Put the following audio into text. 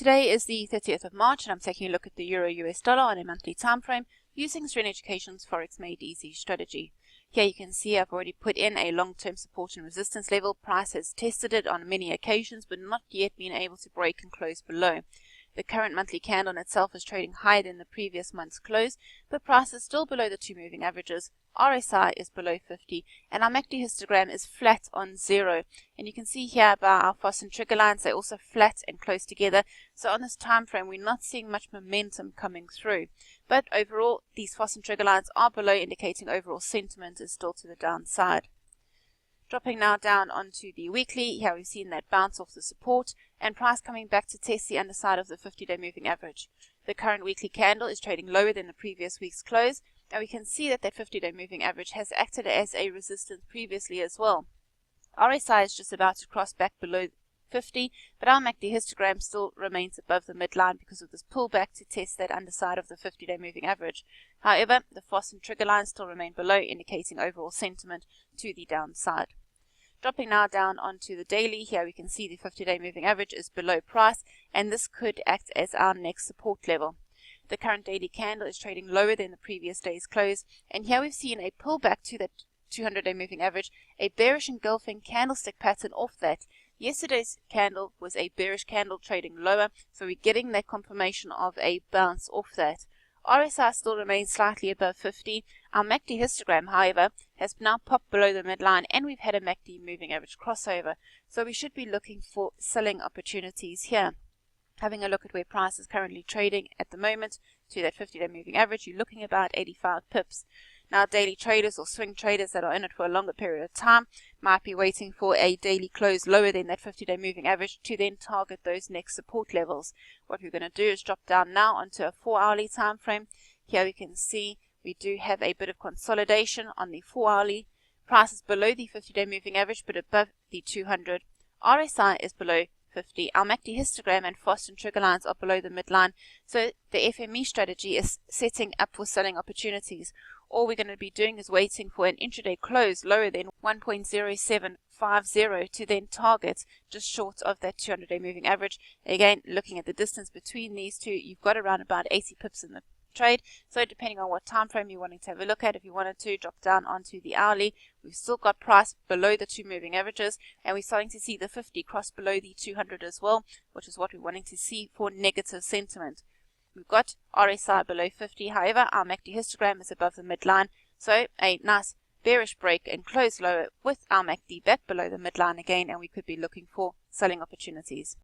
Today is the 30th of March and I'm taking a look at the Euro-US dollar on a monthly time frame using Serene Education's Forex Made Easy strategy. Here you can see I've already put in a long-term support and resistance level. Price has tested it on many occasions but not yet been able to break and close below. The current monthly candle in itself is trading higher than the previous month's close, but price is still below the two moving averages. RSI is below 50 and our MACD histogram is flat on 0. And you can see here by our Foss and trigger lines, they're also flat and close together. So on this time frame, we're not seeing much momentum coming through. But overall, these Foss and trigger lines are below, indicating overall sentiment is still to the downside. Dropping now down onto the weekly, here we've seen that bounce off the support and price coming back to test the underside of the 50-day moving average. The current weekly candle is trading lower than the previous week's close, and we can see that 50-day moving average has acted as a resistance previously as well. RSI is just about to cross back below 50, but our MACD histogram still remains above the midline because of this pullback to test that underside of the 50-day moving average. However, the Foss and trigger lines still remain below, indicating overall sentiment to the downside. Dropping now down onto the daily, here we can see the 50-day moving average is below price, and this could act as our next support level. The current daily candle is trading lower than the previous day's close, and here we've seen a pullback to that 200-day moving average, a bearish engulfing candlestick pattern off that. Yesterday's candle was a bearish candle trading lower, so we're getting that confirmation of a bounce off that. RSI still remains slightly above 50. Our MACD histogram, however, has now popped below the midline and we've had a MACD moving average crossover. So we should be looking for selling opportunities here. Having a look at where price is currently trading at the moment to that 50-day moving average, you're looking about 85 pips. Now, daily traders or swing traders that are in it for a longer period of time might be waiting for a daily close lower than that 50-day moving average to then target those next support levels. What we're going to do is drop down now onto a 4-hourly time frame. Here we can see we do have a bit of consolidation on the 4-hourly. Price is below the 50-day moving average but above the 200. RSI is below 50. Our MACD histogram and Foss and trigger lines are below the midline. So the FME strategy is setting up for selling opportunities. All we're going to be doing is waiting for an intraday close lower than 1.0750 to then target just short of that 200-day moving average. Again, looking at the distance between these two, you've got around about 80 pips in the trade. So depending on what time frame you're wanting to have a look at, if you wanted to drop down onto the hourly, we've still got price below the two moving averages, and we're starting to see the 50 cross below the 200 as well, which is what we're wanting to see for negative sentiment. We've got RSI below 50, however, our MACD histogram is above the midline, so a nice bearish break and close lower with our MACD back below the midline again, and we could be looking for selling opportunities.